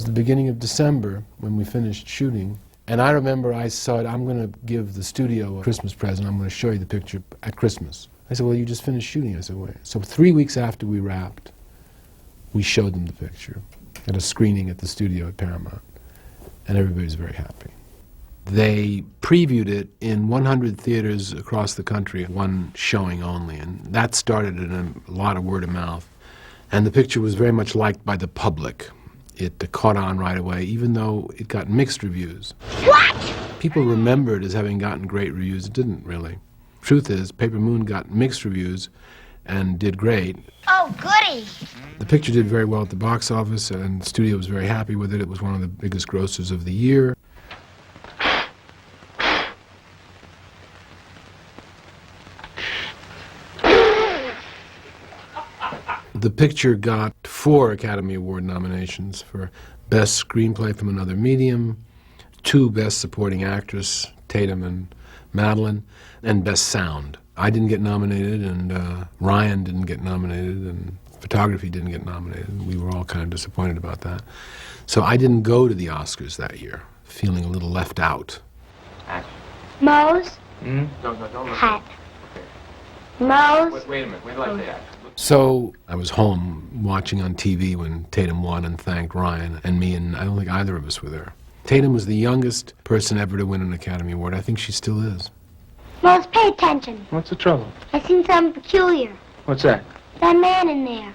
the beginning of December when we finished shooting. And I remember I said, I'm going to give the studio a Christmas present. I'm going to show you the picture at Christmas. I said, well, you just finished shooting. I said, wait. So 3 weeks after we wrapped, we showed them the picture at a screening at the studio at Paramount. And everybody was very happy. They previewed it in 100 theaters across the country, one showing only. And that started in a lot of word of mouth. And the picture was very much liked by the public. It caught on right away, even though it got mixed reviews. What? People remember it as having gotten great reviews. It didn't really. Truth is, Paper Moon got mixed reviews and did great. Oh, goody. The picture did very well at the box office, and the studio was very happy with it. It was one of the biggest grossers of the year. The picture got 4 Academy Award nominations for Best Screenplay from Another Medium, 2 Best Supporting Actress, Tatum and Madeline, and Best Sound. I didn't get nominated, and Ryan didn't get nominated, and photography didn't get nominated. We were all kind of disappointed about that. So I didn't go to the Oscars that year, feeling a little left out. Mose? Don't look. Hat. Mose? Wait a minute, wait till I say act. So I was home watching on TV when Tatum won and thanked Ryan and me, and I don't think either of us were there. Tatum was the youngest person ever to win an Academy Award. I think she still is. Mose, pay attention. What's the trouble? I seen something peculiar. What's that? That man in there,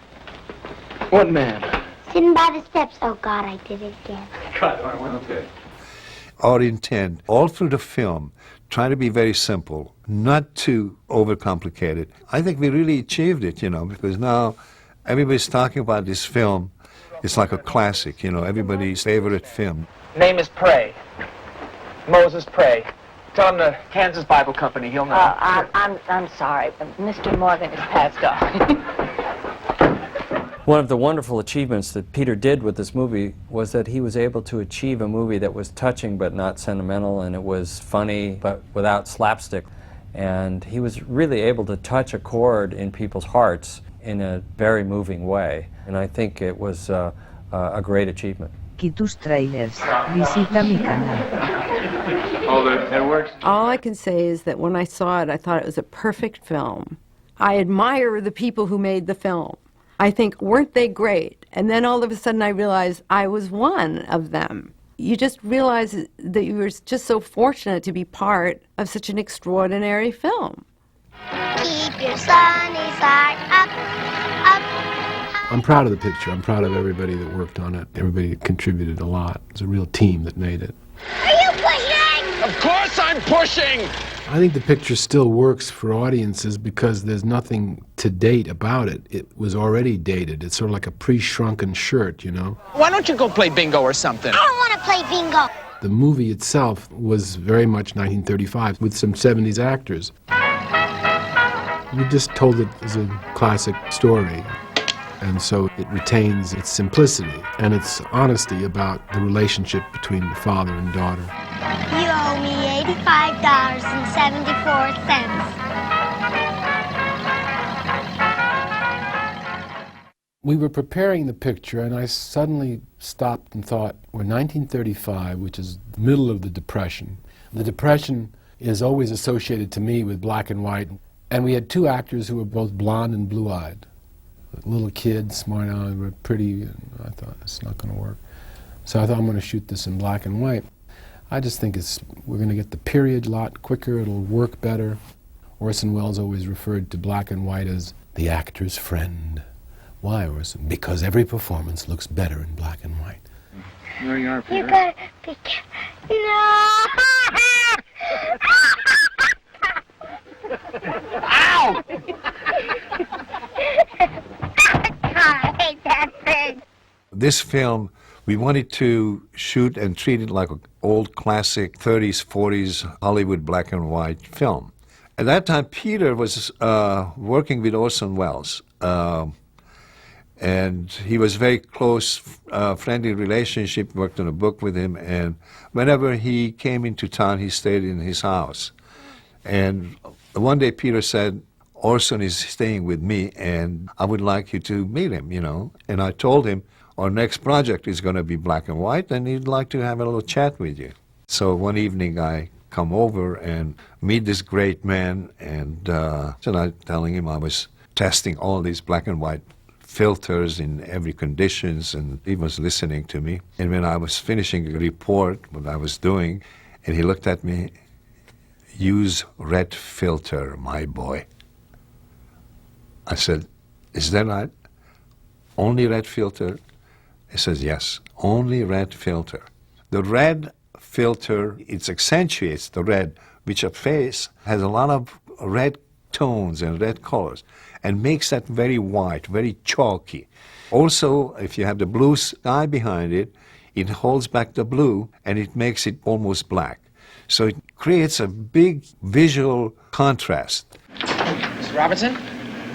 What man? sitting by the steps. Oh, God, I did it again. Cut. Okay. Our intent, all through the film, trying to be very simple, not too overcomplicated. it. I think we really achieved it, because now everybody's talking about this film. It's like a classic, everybody's favorite film. Name is Pray. Moses Pray. Tell him the Kansas Bible Company, he'll know. I'm sorry, but Mr. Morgan has passed on. One of the wonderful achievements that Peter did with this movie was that he was able to achieve a movie that was touching but not sentimental, and it was funny but without slapstick. And he was really able to touch a chord in people's hearts in a very moving way. And I think it was a great achievement. Tus trailers. Visita mi canal. Oh, that works? All I can say is that when I saw it, I thought it was a perfect film. I admire the people who made the film. I think, weren't they great? And then all of a sudden I realized I was one of them. You just realize that you were just so fortunate to be part of such an extraordinary film. Keep your sunny side up, up. I'm proud of the picture. I'm proud of everybody that worked on it. Everybody contributed a lot. It's a real team that made it. Are you pushing? Of course I'm pushing! I think the picture still works for audiences because there's nothing to date about it. It was already dated. It's sort of like a pre-shrunken shirt, Why don't you go play bingo or something? I don't want to play bingo. The movie itself was very much 1935 with some 70s actors. We just told it as a classic story. And so it retains its simplicity and its honesty about the relationship between the father and daughter. You owe me $85.74. We were preparing the picture, and I suddenly stopped and thought, we're 1935, which is the middle of the Depression. The Depression is always associated to me with black and white, and we had 2 actors who were both blonde and blue-eyed. Little kids, smart-eyed, were pretty, and I thought, it's not going to work. So I thought, I'm going to shoot this in black and white. I just think we're going to get the period a lot quicker, it'll work better. Orson Welles always referred to black and white as the actor's friend. Why, Orson? Because every performance looks better in black and white. There you are, Peter. You gotta be careful. No! Ow! I hate that thing. This film, we wanted to shoot and treat it like an old classic 30s, 40s Hollywood black and white film. At that time, Peter was working with Orson Welles. And he was very close, friendly relationship, worked on a book with him, and whenever he came into town, he stayed in his house. And one day Peter said, Orson is staying with me, and I would like you to meet him, And I told him, our next project is going to be black and white, and he'd like to have a little chat with you. So one evening I come over and meet this great man, and so I'm telling him I was testing all these black and white filters in every conditions, and he was listening to me. And when I was finishing a report, what I was doing, and he looked at me, "Use red filter, my boy." I said, "Is that right? Only red filter?" He says, "Yes, only red filter." The red filter, it accentuates the red, which a face has a lot of red tones and red colors, and makes that very white, very chalky. Also, if you have the blue sky behind it, it holds back the blue and it makes it almost black. So it creates a big visual contrast. Mr. Robertson?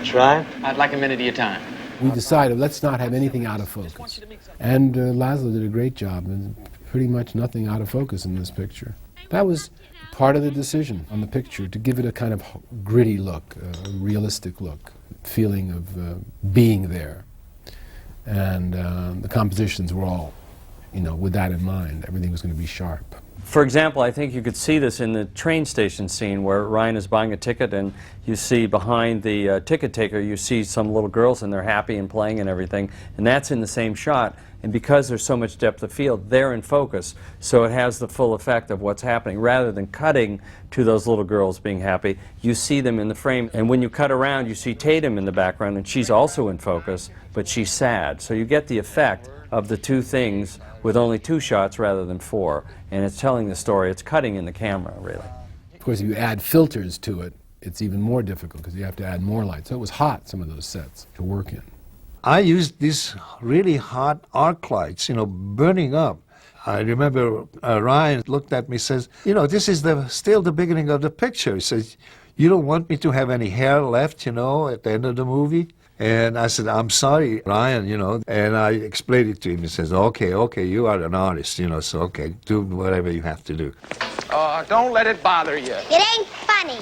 Try? I'd like a minute of your time. We decided, let's not have anything out of focus. And Laszlo did a great job, and pretty much nothing out of focus in this picture. That was part of the decision on the picture, to give it a kind of gritty look, a realistic look, feeling of being there. And the compositions were all, with that in mind. Everything was going to be sharp. For example, I think you could see this in the train station scene where Ryan is buying a ticket, and you see behind the ticket taker, you see some little girls, and they're happy and playing and everything, and that's in the same shot. And because there's so much depth of field, they're in focus, so it has the full effect of what's happening. Rather than cutting to those little girls being happy, you see them in the frame. And when you cut around, you see Tatum in the background, and she's also in focus, but she's sad. So you get the effect of the two things with only 2 shots rather than 4. And it's telling the story. It's cutting in the camera, really. Of course, if you add filters to it, it's even more difficult because you have to add more light. So it was hot, some of those sets, to work in. I used these really hot arc lights, burning up. I remember Ryan looked at me and says, this is still the beginning of the picture. He says, "You don't want me to have any hair left, at the end of the movie?" And I said, "I'm sorry, Ryan, And I explained it to him. He says, okay, you are an artist, so okay, do whatever you have to do. Don't let it bother you. It ain't funny.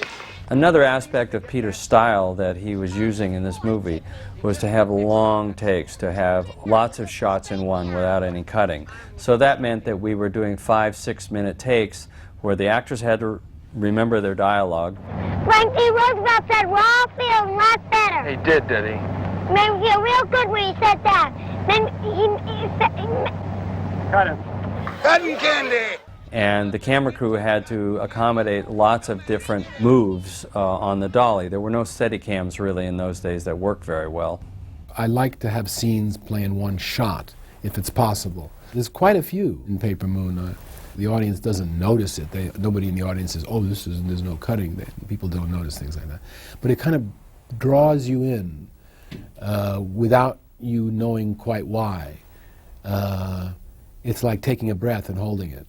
Another aspect of Peter's style that he was using in this movie was to have long takes, to have lots of shots in one without any cutting. So that meant that we were doing 5-6 minute takes where the actors had to remember their dialogue. Frankie Roosevelt said we're all feeling a lot better. He did he? Made me feel real good when he said that. Then he said... Cut him. Cotton candy! And the camera crew had to accommodate lots of different moves on the dolly. There were no steady cams really in those days that worked very well. I like to have scenes play in one shot, if it's possible. There's quite a few in Paper Moon. The audience doesn't notice it. Nobody in the audience says, "Oh, there's no cutting." People don't notice things like that. But it kind of draws you in without you knowing quite why. It's like taking a breath and holding it.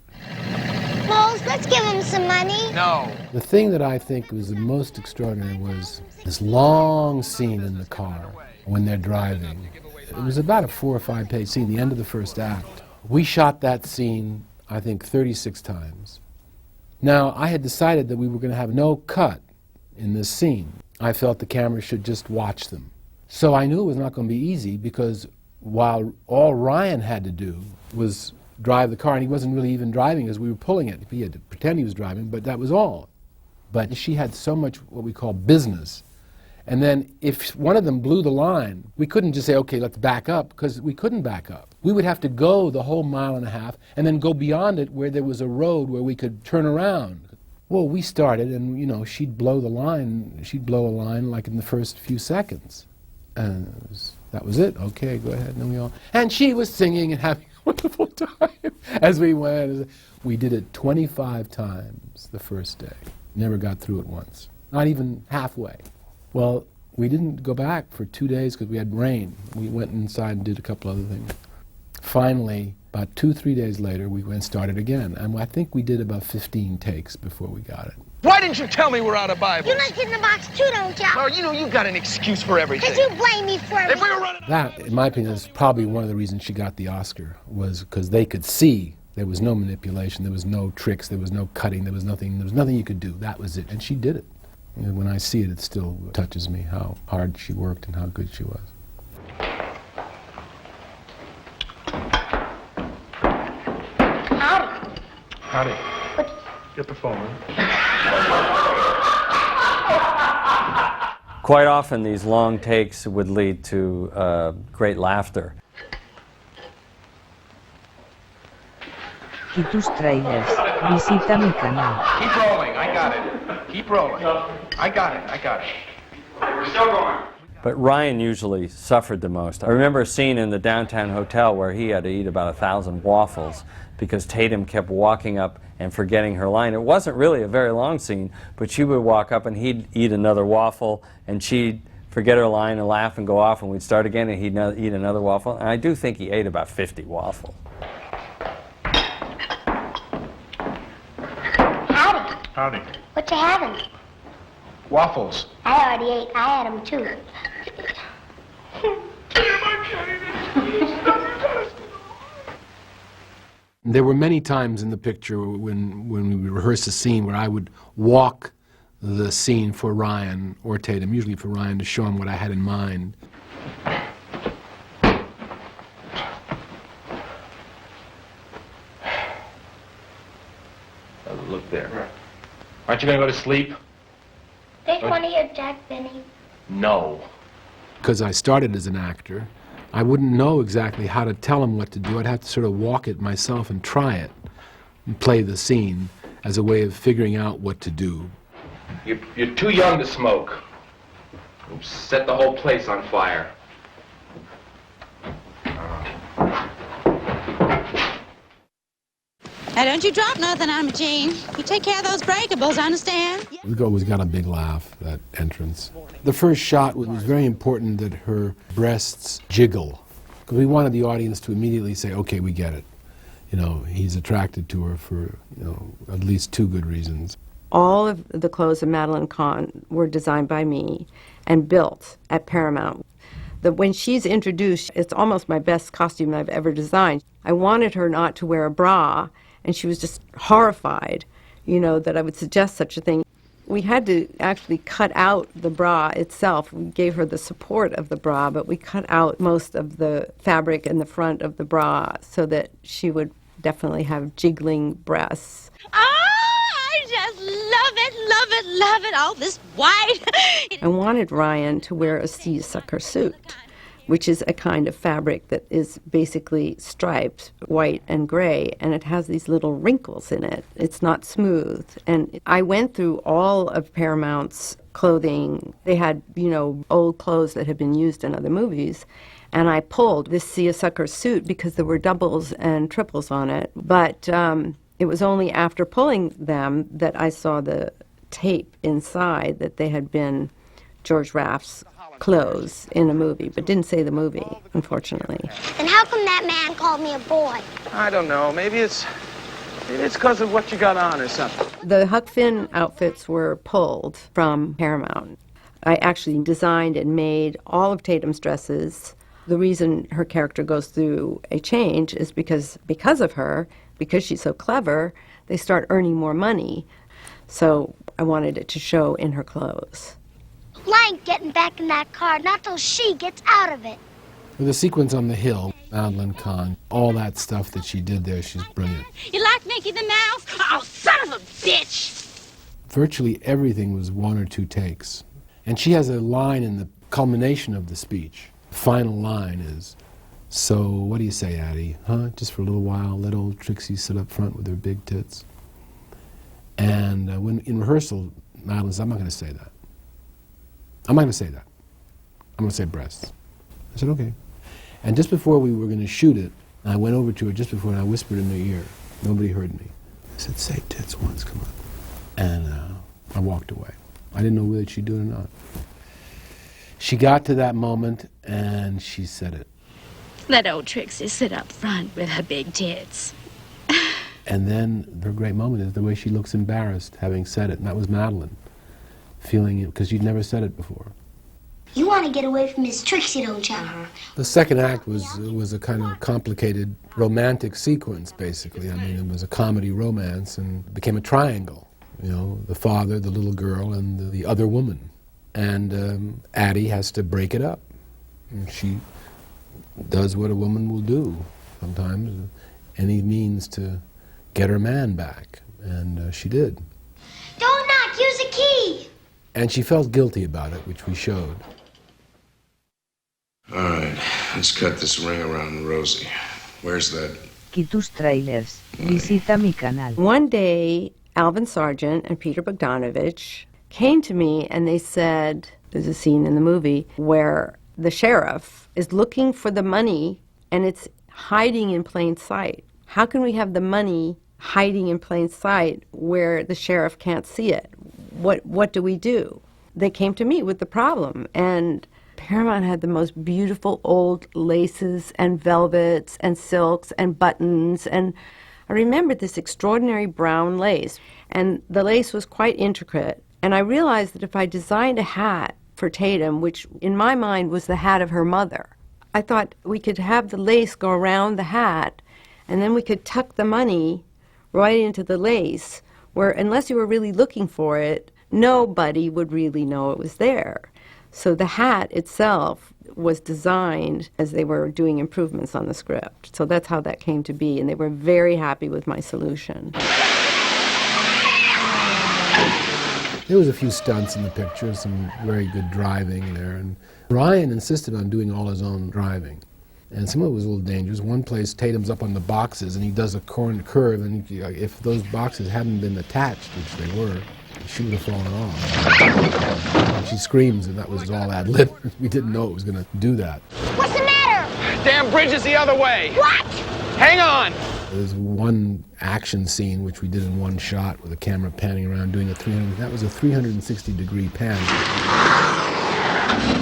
Moles, let's give him some money. No. The thing that I think was the most extraordinary was this long scene in the car when they're driving. It was about a 4 or 5 page scene, the end of the first act. We shot that scene, I think, 36 times. Now, I had decided that we were going to have no cut in this scene. I felt the camera should just watch them. So I knew it was not going to be easy because while all Ryan had to do was drive the car, and he wasn't really even driving as we were pulling it. He had to pretend he was driving, but that was all. But she had so much what we call business. And then if one of them blew the line, we couldn't just say, okay, let's back up, because we couldn't back up. We would have to go the whole 1.5 miles and then go beyond it where there was a road where we could turn around. Well, we started, and she'd blow the line. She'd blow a line like in the first few seconds. And that was it. Okay, go ahead. And she was singing and having a wonderful time as we went. We did it 25 times the first day. Never got through it once. Not even halfway. Well, we didn't go back for 2 days because we had rain. We went inside and did a couple other things. Finally, about 2-3 days later, we went and started again. And I think we did about 15 takes before we got it. Why didn't you tell me we're out of Bibles? You like it in the box too, don't you? Oh, you've got an excuse for everything. Because you blame me for If we were everything. running... That, in my opinion, is probably one of the reasons she got the Oscar, was because they could see there was no manipulation, there was no tricks, there was no cutting, there was nothing you could do. That was it. And she did it. When I see it, it still touches me how hard she worked and how good she was. Howdy. What? Get the phone. Quite often these long takes would lead to great laughter. Y tus trailers, visita mi canal. Keep rolling, I got it. Keep rolling. I got it. We're still going. But Ryan usually suffered the most. I remember a scene in the downtown hotel where he had to eat about 1,000 waffles because Tatum kept walking up and forgetting her line. It wasn't really a very long scene, but she would walk up and he'd eat another waffle and she'd forget her line and laugh and go off, and we'd start again and he'd eat another waffle. And I do think he ate about 50 waffles. Howdy. Howdy. What you having? Waffles. I already ate. I had them too. There were many times in the picture when we would rehearse a scene where I would walk the scene for Ryan or Tatum, usually for Ryan, to show him what I had in mind. Look there. Aren't you going to go to sleep? Don't you want to hear Jack Benny? No. Because I started as an actor, I wouldn't know exactly how to tell him what to do. I'd have to sort of walk it myself and try it and play the scene as a way of figuring out what to do. You're too young to smoke. You'll set the whole place on fire. Now, don't you drop nothing on me, Gene. You take care of those breakables, understand? We always got a big laugh, that entrance. The first shot was very important that her breasts jiggle, because we wanted the audience to immediately say, okay, we get it. You know, he's attracted to her for, you know, at least 2 good reasons. All of the clothes of Madeline Kahn were designed by me and built at Paramount. When she's introduced, it's almost my best costume I've ever designed. I wanted her not to wear a bra, and she was just horrified, you know, that I would suggest such a thing. We had to actually cut out the bra itself. We gave her the support of the bra, but we cut out most of the fabric in the front of the bra so that she would definitely have jiggling breasts. I just love it, all this white. I wanted Ryan to wear a seersucker suit, which is a kind of fabric that is basically striped, white and gray, and it has these little wrinkles in it. It's not smooth. And I went through all of Paramount's clothing. They had, you know, old clothes that had been used in other movies, and I pulled this seersucker suit because there were doubles and triples on it. But it was only after pulling them that I saw the tape inside that they had been George Raft's clothes in a movie, but didn't say the movie, unfortunately. And how come that man called me a boy? I don't know. Maybe it's because of what you got on or something. The Huck Finn outfits were pulled from Paramount. I actually designed and made all of Tatum's dresses. The reason her character goes through a change is because of her, because she's so clever, they start earning more money. So I wanted it to show in her clothes. Well, I ain't getting back in that car, not till she gets out of it. The sequence on the hill, Madeline Kahn, all that stuff that she did there, she's brilliant. You like Mickey the Mouse? Oh, son of a bitch! Virtually everything was 1 or 2 takes. And she has a line in the culmination of the speech. The final line is, "So what do you say, Addie? Huh? Just for a little while, let old Trixie sit up front with her big tits." And when in rehearsal, Madeline said, "I'm not going to say that. I'm not going to say that. I'm going to say breasts." I said, "Okay." And just before we were going to shoot it, I went over to her just before and I whispered in her ear. Nobody heard me. I said, "Say tits once, come on." And I walked away. I didn't know whether she'd do it or not. She got to that moment and she said it. Let old Trixie sit up front with her big tits. And then her great moment is the way she looks embarrassed having said it. And that was Madeline, feeling it, because she'd never said it before. You want to get away from Miss Trixie, don't you? The second act was a kind of complicated romantic sequence, basically. I mean, it was a comedy romance and it became a triangle. You know, the father, the little girl, and the other woman. And Addie has to break it up. And she does what a woman will do sometimes, any means to get her man back. And she did. Don't knock, use a key. And she felt guilty about it, which we showed. All right, let's cut this ring around Rosie. Where's that? Tus tráilers. Visita mi canal. One day, Alvin Sargent and Peter Bogdanovich came to me and they said, there's a scene in the movie where the sheriff is looking for the money and it's hiding in plain sight. How can we have the money hiding in plain sight where the sheriff can't see it? What do we do? They came to me with the problem, and Paramount had the most beautiful old laces and velvets and silks and buttons, and I remembered this extraordinary brown lace, and the lace was quite intricate, and I realized that if I designed a hat for Tatum, which in my mind was the hat of her mother, I thought we could have the lace go around the hat, and then we could tuck the money right into the lace, where unless you were really looking for it, nobody would really know it was there. So the hat itself was designed as they were doing improvements on the script. So that's how that came to be, and they were very happy with my solution. There was a few stunts in the picture, some very good driving there, and Ryan insisted on doing all his own driving. And some of it was a little dangerous. One place, Tatum's up on the boxes, and he does a curve, and if those boxes hadn't been attached, which they were, she would have fallen off. And she screams, and that was all ad-lib. We didn't know it was going to do that. What's the matter? Damn bridge is the other way. What? Hang on. There's one action scene, which we did in one shot with the camera panning around, doing a 300, that was a 360-degree pan.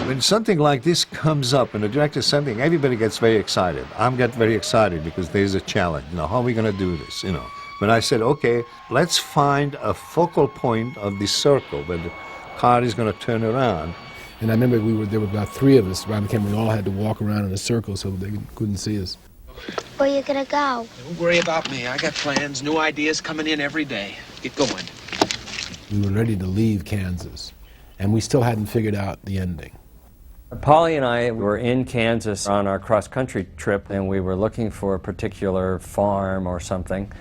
When something like this comes up and the director says something, everybody gets very excited. I'm get very excited because there's a challenge. You know, how are we going to do this? You know, when I said, okay, let's find a focal point of this circle where the car is going to turn around. And I remember there were about 3 of us around the camera. We all had to walk around in a circle so they couldn't see us. Where you gonna go? Don't worry about me. I got plans, new ideas coming in every day. Get going. We were ready to leave Kansas, and we still hadn't figured out the ending. Polly and I were in Kansas on our cross-country trip, and we were looking for a particular farm or something,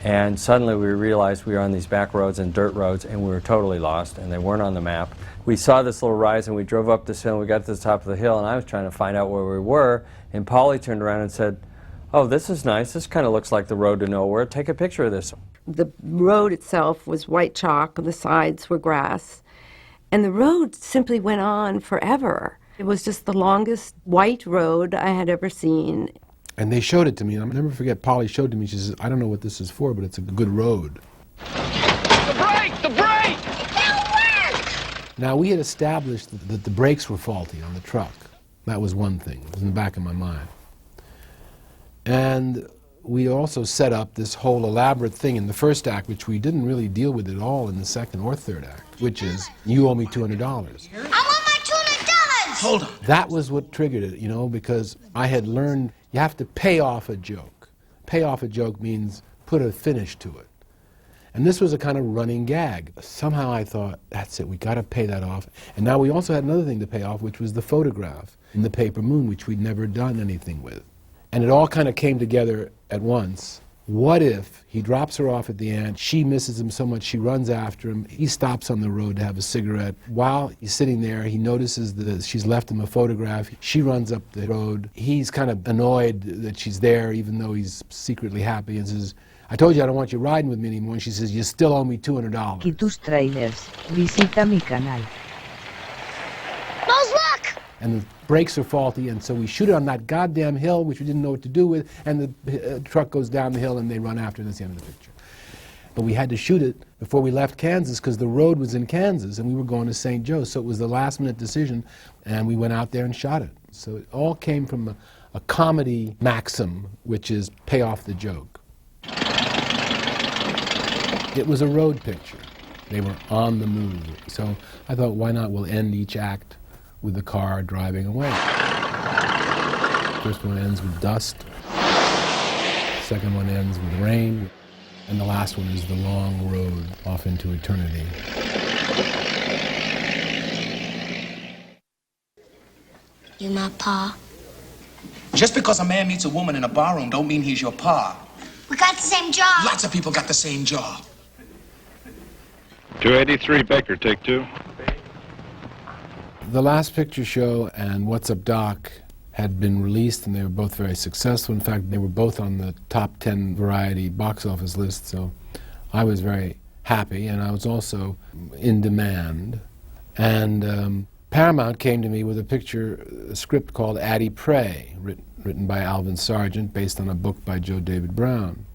and suddenly we realized we were on these back roads and dirt roads, and we were totally lost, and they weren't on the map. We saw this little rise, and we drove up this hill, and we got to the top of the hill, and I was trying to find out where we were, and Polly turned around and said, "Oh, this is nice. This kind of looks like the road to nowhere. Take a picture of this." The road itself was white chalk, and the sides were grass, and the road simply went on forever. It was just the longest white road I had ever seen. And they showed it to me, and I'll never forget, Polly showed it to me. She says, "I don't know what this is for, but it's a good road." The brake! The brake! It'll work! Now, we had established that the brakes were faulty on the truck. That was one thing. It was in the back of my mind. And we also set up this whole elaborate thing in the first act, which we didn't really deal with at all in the second or third act, which is, you owe me $200. I want my $200! Hold on. That was what triggered it, you know, because I had learned you have to pay off a joke. Pay off a joke means put a finish to it. And this was a kind of running gag. Somehow I thought, that's it, we got to pay that off. And now we also had another thing to pay off, which was the photograph in the paper moon, which we'd never done anything with. And it all kind of came together at once. What if he drops her off at the end, she misses him so much she runs after him, he stops on the road to have a cigarette. While he's sitting there, he notices that she's left him a photograph. She runs up the road. He's kind of annoyed that she's there, even though he's secretly happy, and says, "I told you I don't want you riding with me anymore." And she says, "You still owe me $200. Tus tráilers. Visita mi canal. Mose, look! And the brakes are faulty, and so we shoot it on that goddamn hill, which we didn't know what to do with, and the truck goes down the hill, and they run after it, and that's the end of the picture. But we had to shoot it before we left Kansas, because the road was in Kansas, and we were going to St. Joe, so it was the last-minute decision, and we went out there and shot it. So it all came from a comedy maxim, which is pay off the joke. It was a road picture. They were on the move. So I thought, why not? We'll end each act with the car driving away. First one ends with dust. Second one ends with rain. And the last one is the long road off into eternity. You my pa? Just because a man meets a woman in a barroom don't mean he's your pa. We got the same job. Lots of people got the same job. 283, Baker, take two. The Last Picture Show and What's Up Doc had been released, and they were both very successful. In fact, they were both on the top 10 variety box office list, so I was very happy, and I was also in demand. And Paramount came to me with a script called Addie Pray, written by Alvin Sargent, based on a book by Joe David Brown.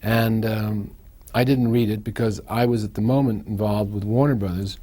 And I didn't read it because I was at the moment involved with Warner Brothers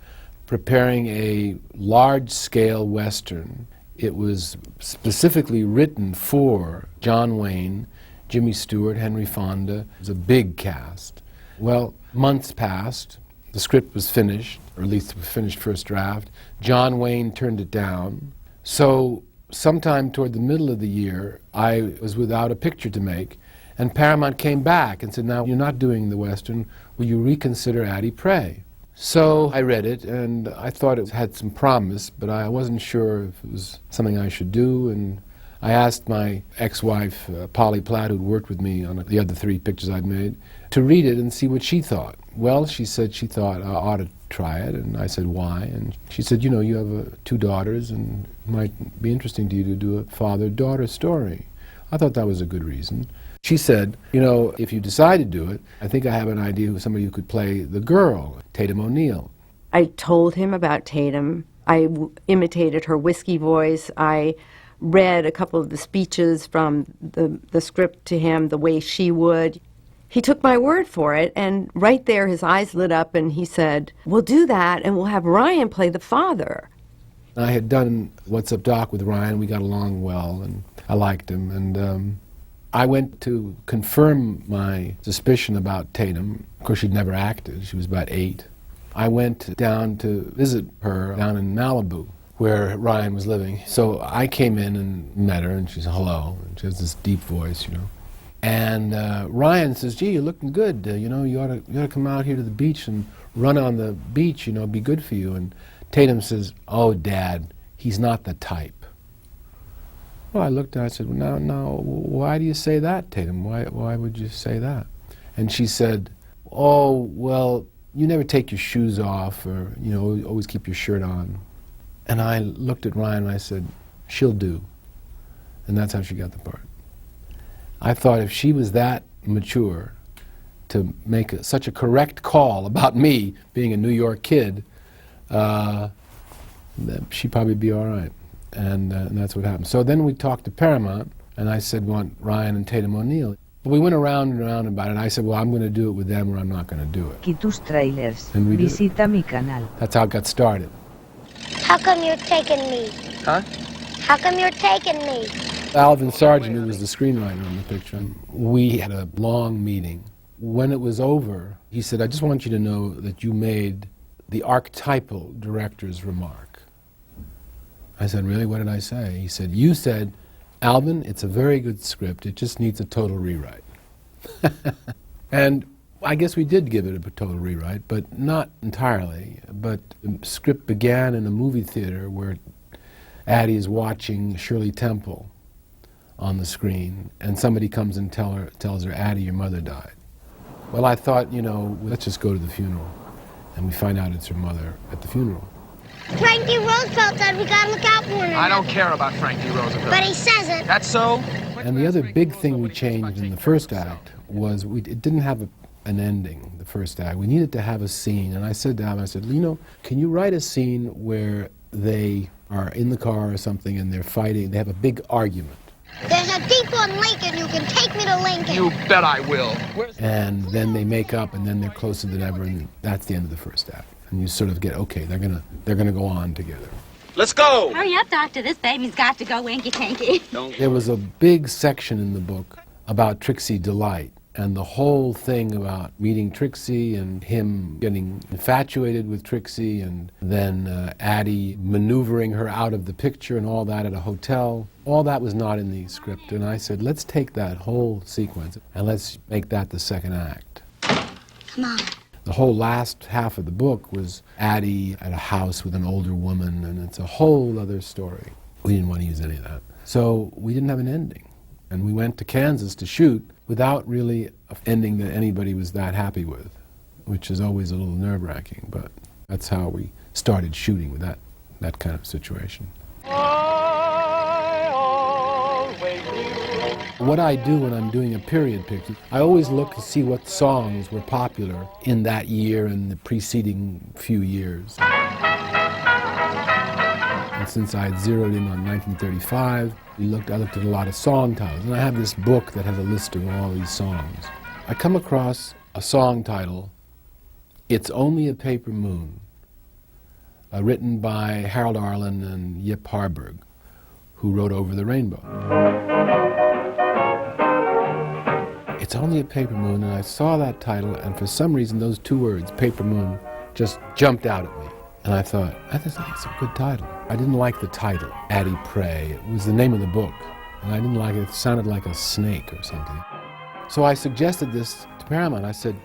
preparing a large-scale Western. It was specifically written for John Wayne, Jimmy Stewart, Henry Fonda. It was a big cast. Well, months passed. The script was finished, or at least the finished first draft. John Wayne turned it down. So sometime toward the middle of the year, I was without a picture to make, and Paramount came back and said, now you're not doing the Western, will you reconsider Addie Pray? So I read it, and I thought it had some promise, but I wasn't sure if it was something I should do, and I asked my ex-wife, Polly Platt, who'd worked with me on the other 3 pictures I'd made, to read it and see what she thought. Well, she said she thought I ought to try it, and I said, why? And she said, you know, you have 2 daughters, and it might be interesting to you to do a father-daughter story. I thought that was a good reason. She said, you know, if you decide to do it, I think I have an idea of somebody who could play the girl, Tatum O'Neal. I told him about Tatum. I imitated her whiskey voice. I read a couple of the speeches from the script to him the way she would. He took my word for it, and right there his eyes lit up and he said, we'll do that and we'll have Ryan play the father. I had done What's Up Doc with Ryan. We got along well, and I liked him. And I went to confirm my suspicion about Tatum. Of course, she'd never acted. She was about 8. I went down to visit her down in Malibu, where Ryan was living. So I came in and met her, and she said, hello. And she has this deep voice, you know. And Ryan says, gee, you're looking good. You know, you ought to come out here to the beach and run on the beach, you know, it'd be good for you. And Tatum says, oh, Dad, he's not the type. Well, I looked at her and I said, well, now, why do you say that, Tatum? Why would you say that? And she said, oh, well, you never take your shoes off, or, you know, always keep your shirt on. And I looked at Ryan and I said, she'll do. And that's how she got the part. I thought if she was that mature to make such a correct call about me being a New York kid, she'd probably be all right. And that's what happened. So then we talked to Paramount, and I said, we want Ryan and Tatum O'Neal. We went around and around about it, and I said, well, I'm going to do it with them or I'm not going to do it. Aquí tus trailers. And we Visita mi canal. That's how it got started. How come you're taking me? Huh? How come you're taking me? Alvin Sargent, who was the screenwriter on the picture, we had a long meeting. When it was over, he said, I just want you to know that you made the archetypal director's remark. I said, really, what did I say? He said, you said, Alvin, it's a very good script, it just needs a total rewrite. And I guess we did give it a total rewrite, but not entirely. But the script began in a movie theater where Addie is watching Shirley Temple on the screen, and somebody comes and tells her, Addie, your mother died. Well, I thought, you know, let's just go to the funeral. And we find out it's her mother at the funeral. Frankie Roosevelt said we gotta look out for one another. I don't care about Frankie Roosevelt. But he says it. That's so? And the other big thing we changed in the first act was it didn't have an ending, the first act. We needed to have a scene. And I said to Alvin, I said, you know, can you write a scene where they are in the car or something and they're fighting, they have a big argument. There's a deep on Lincoln. You can take me to Lincoln. You bet I will. And then they make up, and then they're closer than ever, and that's the end of the first act. And you sort of get, okay, they're gonna go on together. Let's go! Hurry up, Doctor. This baby's got to go winky-tinky. There was a big section in the book about Trixie Delight, and the whole thing about meeting Trixie and him getting infatuated with Trixie, and then Addie maneuvering her out of the picture and all that at a hotel. All that was not in the script, and I said, let's take that whole sequence and let's make that the second act. Come on. The whole last half of the book was Addie at a house with an older woman, and it's a whole other story. We didn't want to use any of that. So we didn't have an ending. And we went to Kansas to shoot without really an ending that anybody was that happy with, which is always a little nerve-wracking, but that's how we started shooting with that kind of situation. What I do when I'm doing a period picture, I always look to see what songs were popular in that year and the preceding few years. And since I had zeroed in on 1935, I looked at a lot of song titles, and I have this book that has a list of all these songs. I come across a song title, It's Only a Paper Moon, written by Harold Arlen and Yip Harburg, who wrote Over the Rainbow. It's Only a Paper Moon, and I saw that title, and for some reason those two words, Paper Moon, just jumped out at me. And I thought, that's a good title. I didn't like the title, Addie Pray. It was the name of the book, and I didn't like it. It sounded like a snake or something. So I suggested this to Paramount. I said,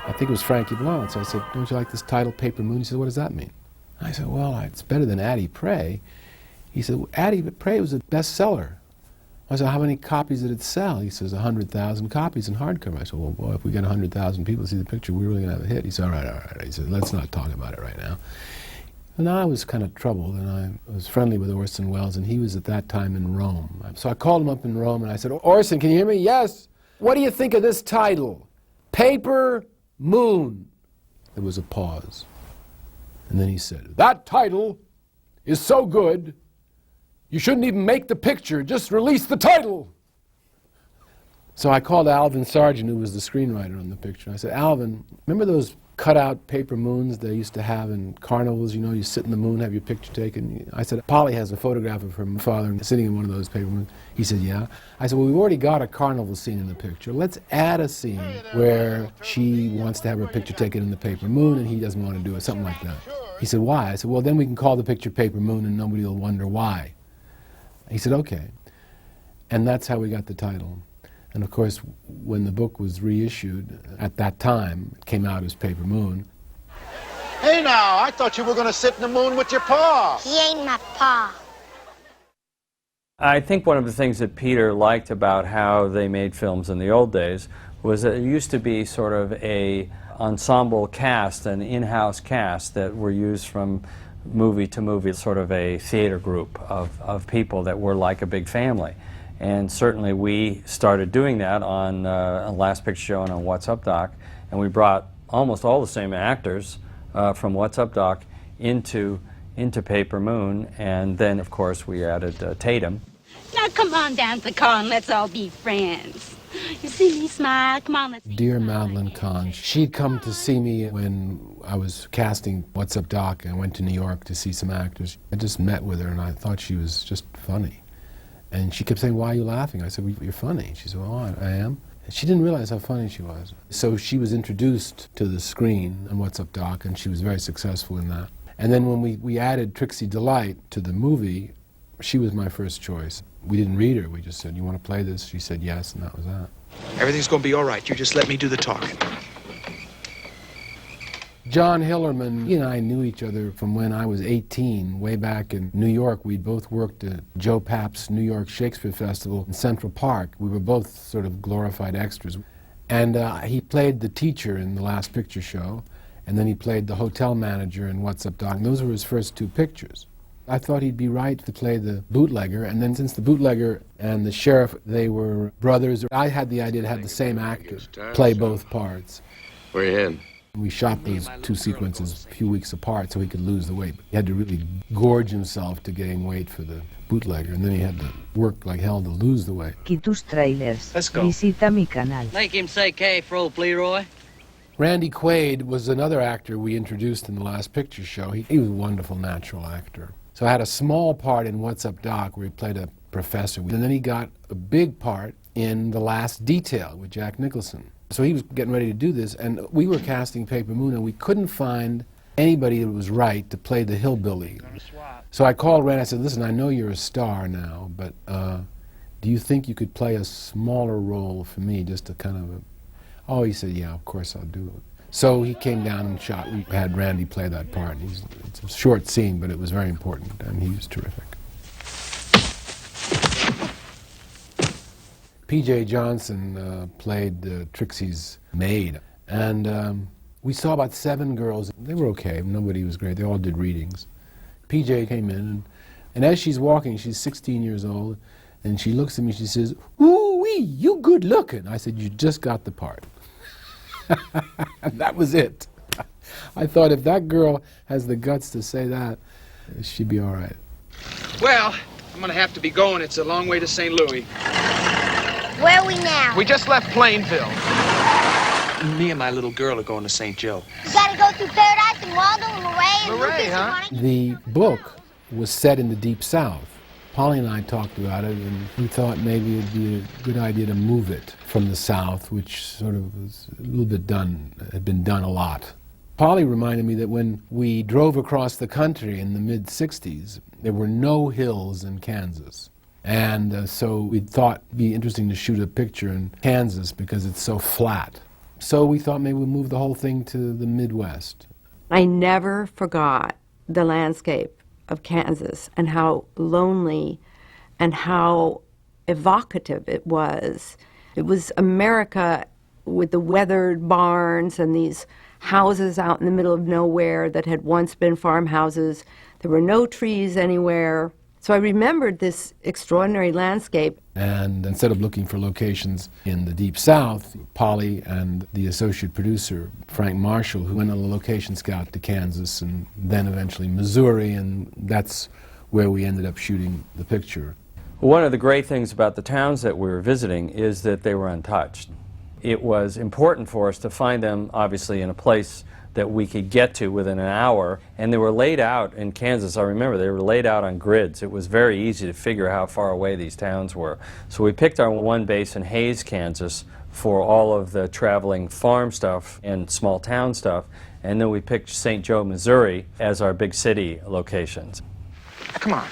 I think it was Frankie Blount. So I said, don't you like this title, Paper Moon? He said, what does that mean? I said, well, it's better than Addie Pray. He said, well, Addie Pray was a bestseller. I said, how many copies did it sell? He says, 100,000 copies in hardcover. I said, well, boy, if we get 100,000 people to see the picture, we're really going to have a hit. He said, all right. He said, let's not talk about it right now. And I was kind of troubled, and I was friendly with Orson Welles, and he was at that time in Rome. So I called him up in Rome, and I said, Orson, can you hear me? Yes. What do you think of this title? Paper Moon. There was a pause. And then he said, that title is so good, you shouldn't even make the picture, just release the title. So I called Alvin Sargent, who was the screenwriter on the picture. I said, Alvin, remember those cut-out paper moons they used to have in carnivals? You know, you sit in the moon, have your picture taken. I said, Polly has a photograph of her father sitting in one of those paper moons. He said, yeah. I said, well, we've already got a carnival scene in the picture. Let's add a scene where she wants to have her picture taken in the paper moon and he doesn't want to do it, something like that. He said, why? I said, well, then we can call the picture Paper Moon and nobody will wonder why. He said, okay. And that's how we got the title. And of course, when the book was reissued, at that time, it came out as Paper Moon. Hey now, I thought you were going to sit in the moon with your pa. He ain't my pa. I think one of the things that Peter liked about how they made films in the old days was that it used to be sort of a ensemble cast, an in-house cast that were used from movie to movie, sort of a theater group of people that were like a big family. And certainly we started doing that on Last Picture Show and on What's Up Doc, and we brought almost all the same actors from What's Up Doc into Paper Moon, and then of course we added Tatum. Now come on down to the car and let's all be friends. You see me smile, come on, let's be Dear friends. Madeline Kahn, she'd come to see me when I was casting What's Up Doc, and I went to New York to see some actors. I just met with her and I thought she was just funny. And she kept saying, why are you laughing? I said, well, you're funny. She said, well, I am. And she didn't realize how funny she was. So she was introduced to the screen on What's Up Doc, and she was very successful in that. And then when we added Trixie Delight to the movie, she was my first choice. We didn't read her. We just said, you want to play this? She said yes, and that was that. Everything's going to be all right. You just let me do the talking. John Hillerman, he and I knew each other from when I was 18, way back in New York. We'd both worked at Joe Papp's New York Shakespeare Festival in Central Park. We were both sort of glorified extras. And he played the teacher in The Last Picture Show, and then he played the hotel manager in What's Up Doc. And those were his first two pictures. I thought he'd be right to play the bootlegger, and then since the bootlegger and the sheriff, they were brothers, I had the idea to have the same actor play both parts. Where you heading? We shot those two sequences a few weeks apart so he could lose the weight. He had to really gorge himself to gain weight for the bootlegger, and then he had to work like hell to lose the weight. Tus trailers. Let's go. Visita mi canal. Make him say K-Fro, Leroy. Randy Quaid was another actor we introduced in The Last Picture Show. He was a wonderful natural actor. So I had a small part in What's Up Doc where he played a professor, and then he got a big part in The Last Detail with Jack Nicholson. So he was getting ready to do this, and we were casting Paper Moon, and we couldn't find anybody that was right to play the hillbilly. So I called Randy. I said, listen, I know you're a star now, but do you think you could play a smaller role for me, just to kind of Oh, he said, yeah, of course I'll do it. So he came down and shot. We had Randy play that part. It's a short scene, but it was very important, and he was terrific. P.J. Johnson played Trixie's maid, and we saw about 7 girls. They were okay, nobody was great, they all did readings. P.J. came in, and as she's walking, she's 16 years old, and she looks at me, she says, "Ooh-wee, you good looking." I said, "You just got the part." And that was it. I thought if that girl has the guts to say that, she'd be all right. Well, I'm gonna have to be going. It's a long way to St. Louis. Where are we now? We just left Plainville. Me and my little girl are going to St. Joe. You gotta go through Paradise and Waldo and Luray and Luray, Lucas huh? and The book was set in the Deep South. Polly and I talked about it, and we thought maybe it'd be a good idea to move it from the South, which sort of was a little bit had been done a lot. Polly reminded me that when we drove across the country in the mid-'60s, there were no hills in Kansas. And so we thought it'd be interesting to shoot a picture in Kansas because it's so flat. So we thought maybe we'd move the whole thing to the Midwest. I never forgot the landscape of Kansas and how lonely and how evocative it was. It was America with the weathered barns and these houses out in the middle of nowhere that had once been farmhouses. There were no trees anywhere. So I remembered this extraordinary landscape. And instead of looking for locations in the Deep South, Polly and the associate producer, Frank Marshall, who went on a location scout to Kansas and then eventually Missouri, and that's where we ended up shooting the picture. One of the great things about the towns that we were visiting is that they were untouched. It was important for us to find them, obviously, in a place that we could get to within an hour, and they were laid out in Kansas. I remember they were laid out on grids. It was very easy to figure how far away these towns were. So we picked our one base in Hays, Kansas for all of the traveling farm stuff and small town stuff, and then we picked St. Joe, Missouri as our big city locations. Come on.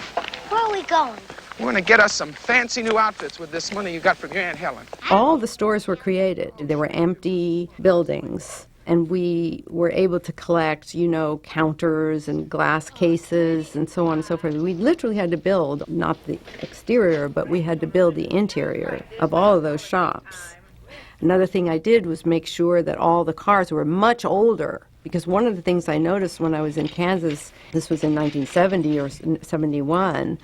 Where are we going? We're gonna get us some fancy new outfits with this money you got from your Aunt Helen. All the stores were created. There were empty buildings. And we were able to collect, you know, counters and glass cases and so on and so forth. We literally had to build, not the exterior, but we had to build the interior of all of those shops. Another thing I did was make sure that all the cars were much older, because one of the things I noticed when I was in Kansas, this was in 1970 or 71,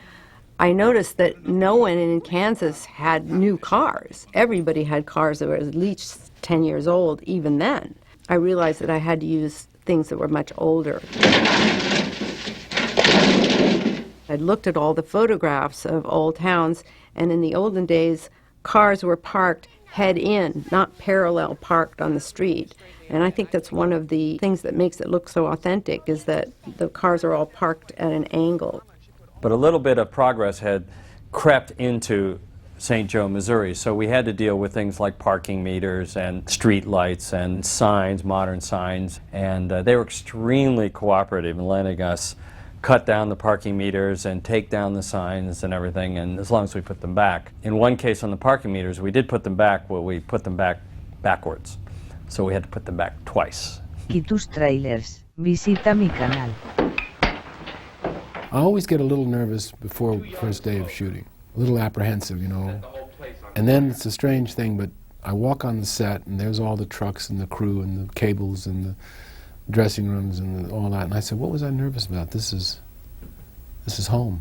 I noticed that no one in Kansas had new cars. Everybody had cars that were at least 10 years old even then. I realized that I had to use things that were much older. I looked at all the photographs of old towns, and in the olden days, cars were parked head in, not parallel parked on the street. And I think that's one of the things that makes it look so authentic, is that the cars are all parked at an angle. But a little bit of progress had crept into St. Joe, Missouri, so we had to deal with things like parking meters and street lights and signs, modern signs, and they were extremely cooperative in letting us cut down the parking meters and take down the signs and everything, and as long as we put them back. In one case on the parking meters, we did put them back, but we put them back backwards, so we had to put them back twice. Y tus trailers, visita mi canal. I always get a little nervous before the first day of shooting. A little apprehensive, you know. And then it's a strange thing, but I walk on the set, and there's all the trucks and the crew and the cables and the dressing rooms and all that. And I said, what was I nervous about? This is home.